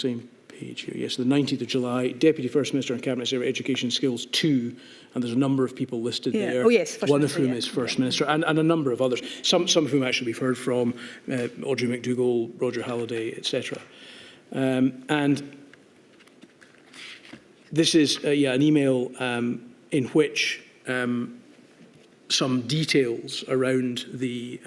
Same page here. Yes, the 19th of July, Deputy First Minister and Cabinet Secretary Education Skills 2, and there's a number of people listed there. Oh yes, one of whom is First Minister, and a number of others. Some of whom actually we've heard from, Audrey McDougall, Roger Halliday, etc. And this is an email in which some details around the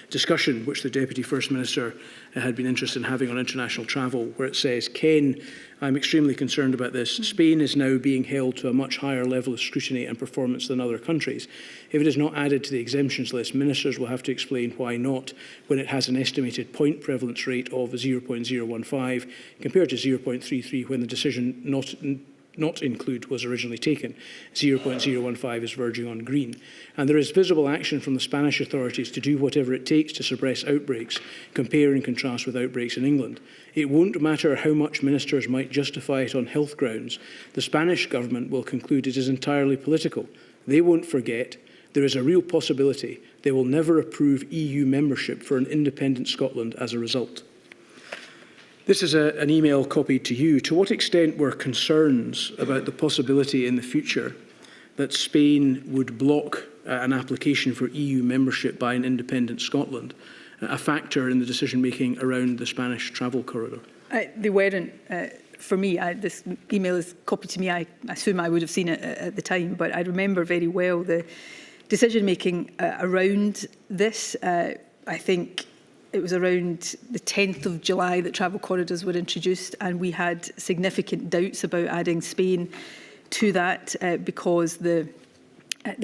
discussion which the Deputy First Minister had been interested in having on international travel, where it says, Ken, I'm extremely concerned about this. Spain is now being held to a much higher level of scrutiny and performance than other countries. If it is not added to the exemptions list, ministers will have to explain why not, when it has an estimated point prevalence rate of 0.015 compared to 0.33 when the decision not include was originally taken. 0.015 is verging on green. And there is visible action from the Spanish authorities to do whatever it takes to suppress outbreaks, compare and contrast with outbreaks in England. It won't matter how much ministers might justify it on health grounds. The Spanish government will conclude it is entirely political. They won't forget there is a real possibility they will never approve EU membership for an independent Scotland as a result. This is an email copied to you. To what extent were concerns about the possibility in the future that Spain would block an application for EU membership by an independent Scotland a factor in the decision-making around the Spanish travel corridor? They weren't. For me, this email is copied to me. I assume I would have seen it at the time, but I remember very well the decision-making around this. I think it was around the 10th of July that travel corridors were introduced, and we had significant doubts about adding Spain to that because the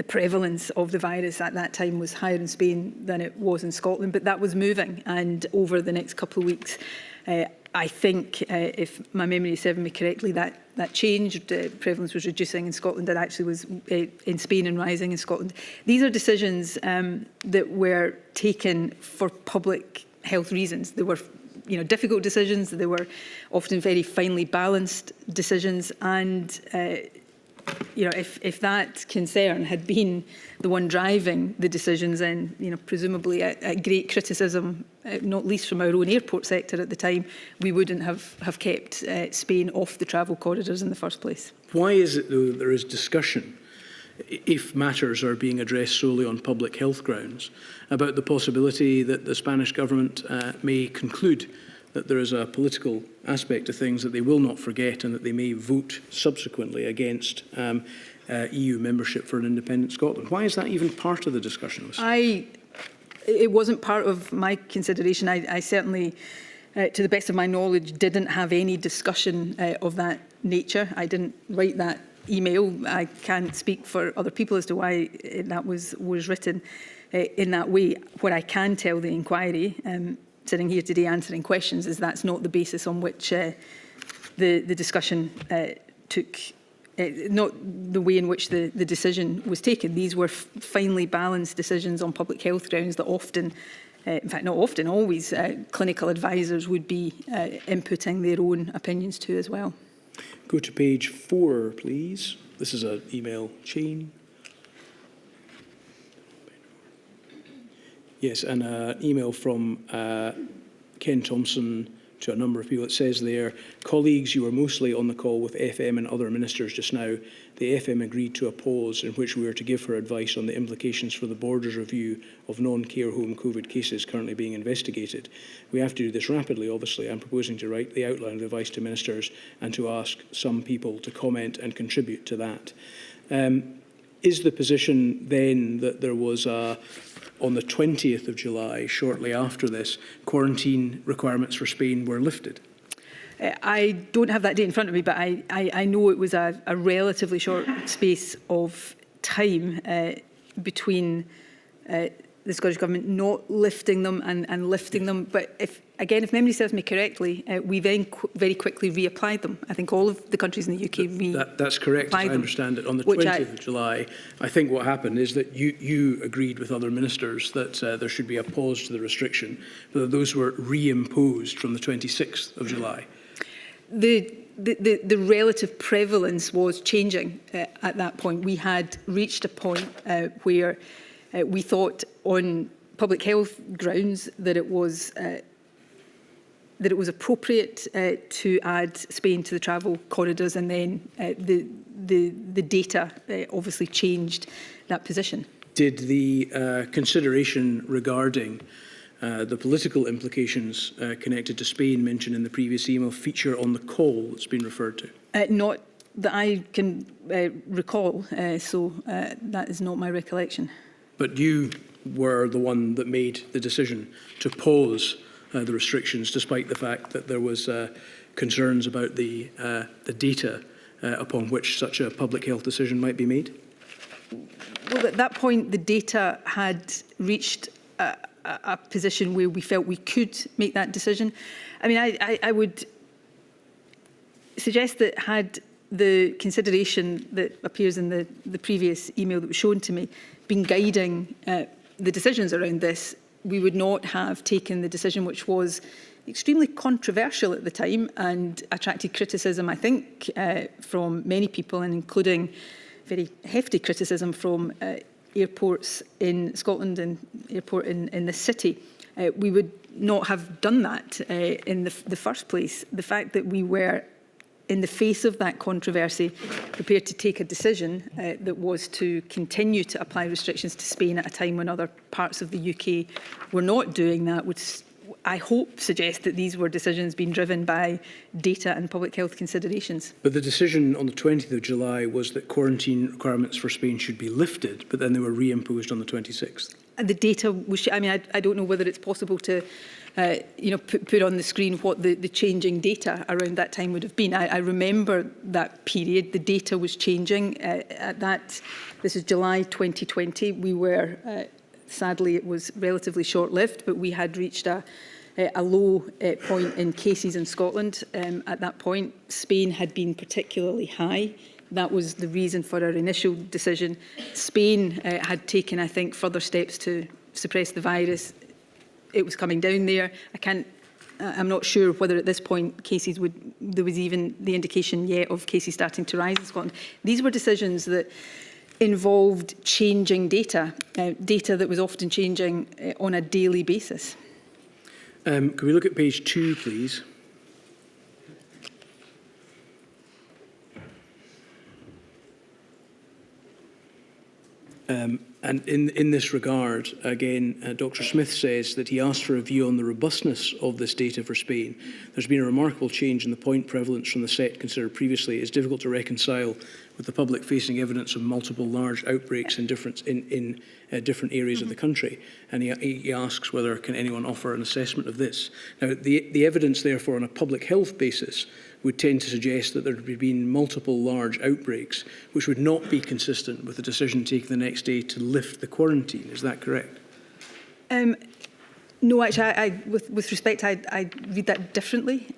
prevalence of the virus at that time was higher in Spain than it was in Scotland. But that was moving, and over the next couple of weeks, I think, if my memory serves me correctly, that changed. Prevalence was reducing in Scotland, and actually was in Spain and rising in Scotland. These are decisions that were taken for public health reasons. They were, difficult decisions. They were often very finely balanced decisions, and if that concern had been the one driving the decisions, then presumably a great criticism, not least from our own airport sector at the time, we wouldn't have kept Spain off the travel corridors in the first place. Why is it, though, that there is discussion, if matters are being addressed solely on public health grounds, about the possibility that the Spanish government may conclude that there is a political aspect to things that they will not forget, and that they may vote subsequently against EU membership for an independent Scotland? Why is that even part of the discussion? It wasn't part of my consideration. I certainly, to the best of my knowledge, didn't have any discussion of that nature. I didn't write that email. I can't speak for other people as to why that was written in that way. What I can tell the inquiry, sitting here today answering questions, is that's not the basis on which the discussion took, not the way in which the decision was taken. These were finely balanced decisions on public health grounds that often, in fact not often, always, clinical advisors would be inputting their own opinions to as well. Go to page 4, please. This is an email chain. Yes, and an email from Ken Thompson to a number of people. It says there, colleagues, you were mostly on the call with FM and other ministers just now. The FM agreed to a pause in which we were to give her advice on the implications for the Borders review of non-care home COVID cases currently being investigated. We have to do this rapidly, obviously. I'm proposing to write the outline of the advice to ministers and to ask some people to comment and contribute to that. Is the position then that there was on the 20th of July, shortly after this, quarantine requirements for Spain were lifted? I don't have that date in front of me, but I know it was a relatively short space of time between the Scottish Government not lifting them and lifting them. But if memory serves me correctly, we then very quickly reapplied them. I think all of the countries in the UK That's correct, as I understand it. On the 20th of July, I think what happened is that you agreed with other ministers that there should be a pause to the restriction, but those were reimposed from the 26th of July. The relative prevalence was changing at that point. We had reached a point where we thought on public health grounds that it was that it was appropriate to add Spain to the travel corridors, and then the data obviously changed that position. Did the consideration regarding the political implications connected to Spain mentioned in the previous email feature on the call that's been referred to? Not that I can recall, so that is not my recollection. But you were the one that made the decision to pause the restrictions, despite the fact that there was concerns about the data upon which such a public health decision might be made? Well, at that point, the data had reached a position where we felt we could make that decision. I mean, I would suggest that had the consideration that appears in the previous email that was shown to me been guiding the decisions around this, we would not have taken the decision, which was extremely controversial at the time and attracted criticism, I think, from many people, and including very hefty criticism from airports in Scotland and airport in the city. We would not have done that in the first place. The fact that we were, in the face of that controversy, prepared to take a decision that was to continue to apply restrictions to Spain at a time when other parts of the UK were not doing that would, I hope, suggest that these were decisions being driven by data and public health considerations. But the decision on the 20th of July was that quarantine requirements for Spain should be lifted, but then they were reimposed on the 26th. And the data was, I mean, I don't know whether it's possible to put on the screen what the changing data around that time would have been. I remember that period. The data was changing. At that, this is July 2020. We were, sadly, it was relatively short-lived, but we had reached a low point in cases in Scotland. At that point, Spain had been particularly high. That was the reason for our initial decision. Spain had taken, I think, further steps to suppress the virus. It was coming down there. I'm not sure whether at this point there was even the indication yet of cases starting to rise in Scotland. These were decisions that involved changing data, data that was often changing on a daily basis. Can we look at page 2, please? And in this regard, again, Dr. Smith says that he asked for a view on the robustness of this data for Spain. There's been a remarkable change in the point prevalence from the set considered previously. It's difficult to reconcile with the public facing evidence of multiple large outbreaks in different areas of the country. And he asks whether can anyone offer an assessment of this. Now, the evidence, therefore, on a public health basis would tend to suggest that there had been multiple large outbreaks, which would not be consistent with the decision taken the next day to lift the quarantine. Is that correct? No, actually, with respect, I read that differently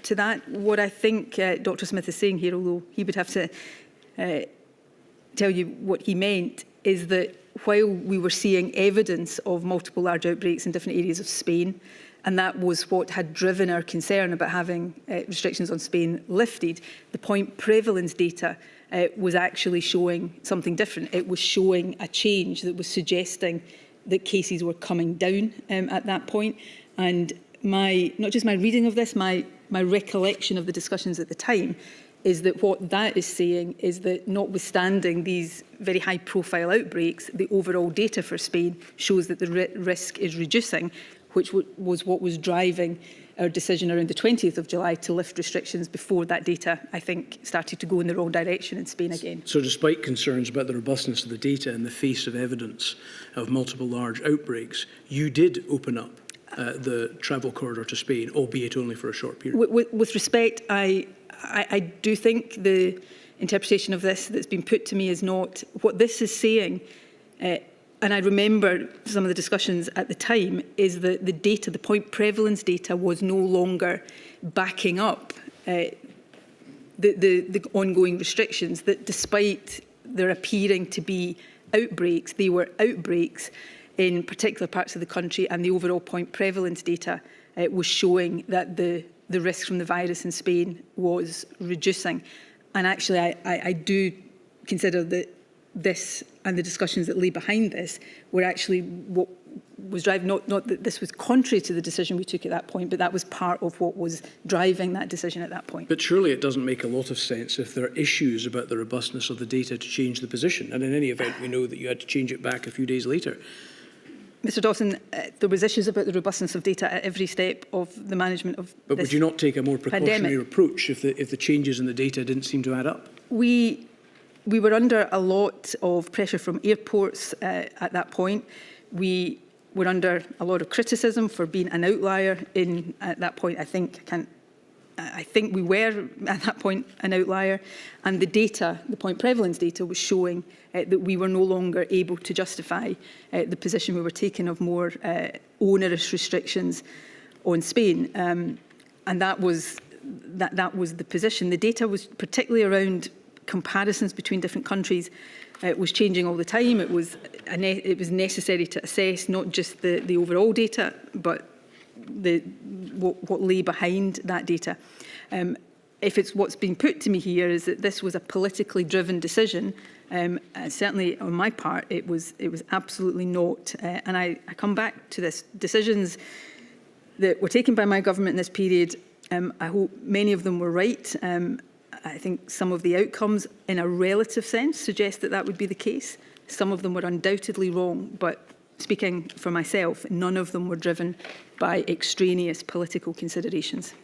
to that. What I think Dr. Smith is saying here, although he would have to tell you what he meant, is that while we were seeing evidence of multiple large outbreaks in different areas of Spain, and that was what had driven our concern about having restrictions on Spain lifted, the point prevalence data was actually showing something different. It was showing a change that was suggesting that cases were coming down at that point. And not just my reading of this, my recollection of the discussions at the time is that what that is saying is that notwithstanding these very high profile outbreaks, the overall data for Spain shows that the risk is reducing, which was what was driving our decision around the 20th of July to lift restrictions before that data, I think, started to go in the wrong direction in Spain again. So despite concerns about the robustness of the data in the face of evidence of multiple large outbreaks, you did open up the travel corridor to Spain, albeit only for a short period? With respect, I do think the interpretation of this that's been put to me is not what this is saying. And I remember some of the discussions at the time is that the data, the point prevalence data, was no longer backing up the ongoing restrictions, that despite there appearing to be outbreaks, they were outbreaks in particular parts of the country, and the overall point prevalence data was showing that the risk from the virus in Spain was reducing. And actually, I do consider that this and the discussions that lay behind this were actually what was driving, not that this was contrary to the decision we took at that point, but that was part of what was driving that decision at that point. But surely it doesn't make a lot of sense if there are issues about the robustness of the data to change the position. And in any event, we know that you had to change it back a few days later. Mr Dawson, there was issues about the robustness of data at every step of the management of But this would you not take a more precautionary pandemic. approach if the changes in the data didn't seem to add up? We were under a lot of pressure from airports at that point. We were under a lot of criticism for being an outlier at that point. I think we were at that point an outlier, and the data, the point prevalence data, was showing that we were no longer able to justify the position we were taking of more onerous restrictions on Spain, and that was the position. The data was particularly around comparisons between different countries. It was changing all the time. It was necessary to assess not just the overall data, but what lay behind that data. If it's what's being put to me here is that this was a politically driven decision, certainly on my part, it was absolutely not. And I come back to this: decisions that were taken by my government in this period. I hope many of them were right. I think some of the outcomes, in a relative sense, suggest that that would be the case. Some of them were undoubtedly wrong, but speaking for myself, none of them were driven by extraneous political considerations.